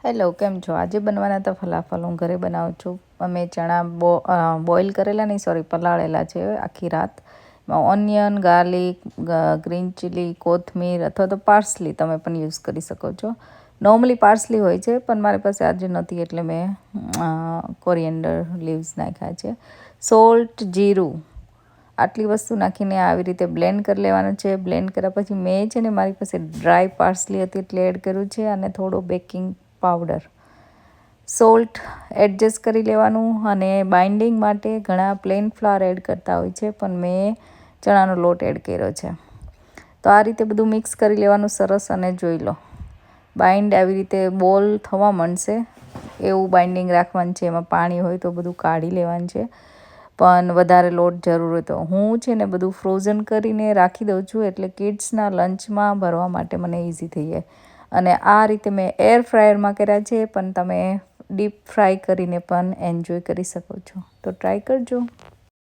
Hello, કેમ છો? આજે બનવાના હતા ફલાફલ. હું ઘરે બનાવું છું. અમે ચણા બોઇલ કરેલા નહીં, સોરી, પલાળેલા છે આખી રાત. ઓનિયન, ગાર્લિક, ગ્રીન ચીલી, કોથમીર અથવા તો પાર્સલી તમે પણ યુઝ કરી શકો છો. નોર્મલી પાર્સલી હોય છે, પણ મારી પાસે આજે નથી એટલે મેં કોરિએન્ડર લીવ્સ નાખ્યા છે. સોલ્ટ, જીરું, આટલી વસ્તુ નાખીને આવી રીતે બ્લેન્ડ કરી લેવાનું છે. બ્લેન્ડ કર્યા પછી મેં છે ને મારી પાસે ડ્રાય પાર્સલી હતી એટલે એડ કર્યું છે, અને થોડું બેકિંગ પાવડર, સોલ્ટ એડજસ્ટ કરી લેવાનું. અને બાઇન્ડિંગ માટે ઘણા પ્લેન ફ્લાવર એડ કરતા હોય છે, પણ મેં ચણાનો લોટ એડ કર્યો છે. તો આ રીતે બધું મિક્સ કરી લેવાનું સરસ, અને જોઈ લો બાઇન્ડ આવી રીતે બોલ થવા માંડશે એવું બાઇન્ડિંગ રાખવાનું છે. એમાં પાણી હોય તો બધું કાઢી લેવાનું છે, પણ વધારે લોટ જરૂર હોય તો. હું છે ને બધું ફ્રોઝન કરીને રાખી દઉં છું, એટલે કિડ્સના લંચમાં ભરવા માટે મને ઇઝી થઈ જાય. અને આ રીતે મેં એર ફ્રાયરમાં કર્યા છે, પણ તમે ડીપ ફ્રાય કરીને પણ એન્જોય કરી શકો છો. તો ટ્રાય કરજો.